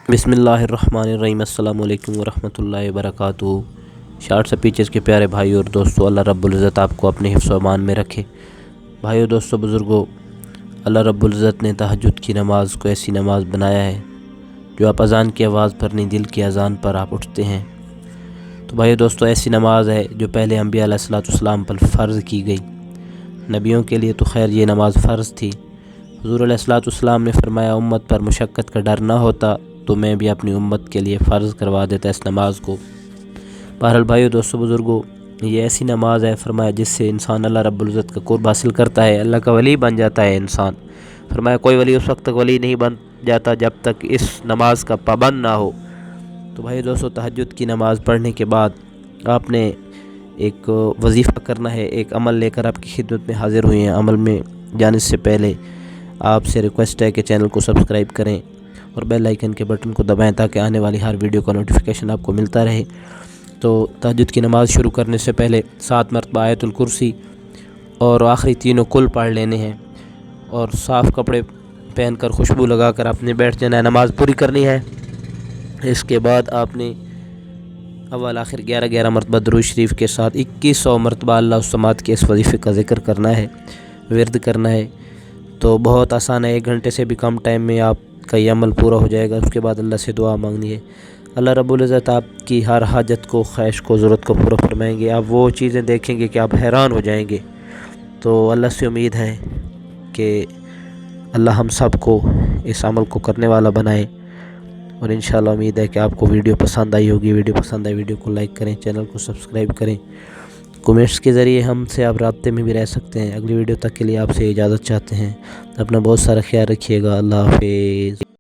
बिस्मिल्लाहिर्रहमानिर्रहीम। अस्सलाम वालेकुम वरहमतुल्लाहि वबरकातुहू। शार्ट्स एंड पिक्चर्स के प्यारे भाई और दोस्तों, अल्लाह रब्बुल इज़्ज़त आपको अपने हिफ्ज़ व अमान में रखे। भाइयों, दोस्तों, बुज़ुर्गों, अल्लाह रब्बुल इज़्ज़त ने तहज्जुद की नमाज़ को ऐसी नमाज़ बनाया है जो आप अज़ान की आवाज़ पर नहीं, दिल की अज़ान पर आप उठते हैं। तो भाइयों दोस्तों, ऐसी नमाज़ है जो पहले अंबिया अलैहिस्सलाम पर फ़र्ज़ की गई। नबियों के लिए तो खैर ये नमाज़ फ़र्ज़ थी। हुज़ूर अलैहिस्सलाम ने फरमाया, उम्मत पर मुशक्क़त का डर ना होता तो मैं भी अपनी उम्मत के लिए फ़र्ज़ करवा देता इस नमाज़ को। बहरहाल भाइयों, दोस्तों, बुज़ुर्गों, ये ऐसी नमाज़ है, फरमाया, जिससे इंसान अल्लाह रब्बुल इज़्ज़त का क़ुर्ब हासिल करता है, अल्लाह का वली बन जाता है इंसान। फरमाया, कोई वली उस वक्त तक वली नहीं बन जाता जब तक इस नमाज का पाबंद ना हो। तो भाई दोस्तों, तहज्जुद की नमाज़ पढ़ने के बाद आपने एक वजीफ़ा करना है, एक अमल लेकर आपकी खिदमत में हाज़िर हुए हैं। अमल में जाने से पहले आपसे रिक्वेस्ट है कि चैनल को सब्सक्राइब करें और बेल आइकन के बटन को दबाएं ताकि आने वाली हर वीडियो का नोटिफिकेशन आपको मिलता रहे। तो तहज्जुद की नमाज़ शुरू करने से पहले 7 मरतबा आयतुल कुर्सी और आखिरी तीनों कुल पढ़ लेने हैं और साफ़ कपड़े पहनकर खुशबू लगाकर आपने बैठ जाना है, नमाज़ पूरी करनी है। इसके बाद आपने अव्वल आखिर 11 मरतबा दुरूद शरीफ के साथ 2100 मरतबा अल्लाह उस के इस वजीफ़े का ज़िक्र करना है, विर्द करना है। तो बहुत आसान है, 1 घंटे से भी कम टाइम में आपका ये अमल पूरा हो जाएगा। उसके बाद अल्लाह से दुआ मांगनी है। अल्लाह रब्बुल इज़्ज़त आपकी हर हाजत को, ख्वाहिश को, ज़रूरत को पूरा फरमाएंगे। आप वो चीज़ें देखेंगे कि आप हैरान हो जाएंगे। तो अल्लाह से उम्मीद है कि अल्लाह हम सब को इस अमल को करने वाला बनाए और इंशाअल्लाह उम्मीद है कि आपको वीडियो पसंद आई होगी। वीडियो पसंद आई, वीडियो को लाइक करें, चैनल को सब्सक्राइब करें। कमेंट्स के ज़रिए हमसे आप राब्ते में भी रह सकते हैं। अगली वीडियो तक के लिए आपसे इजाज़त चाहते हैं। अपना बहुत सारा ख्याल रखिएगा। अल्लाह हाफिज़।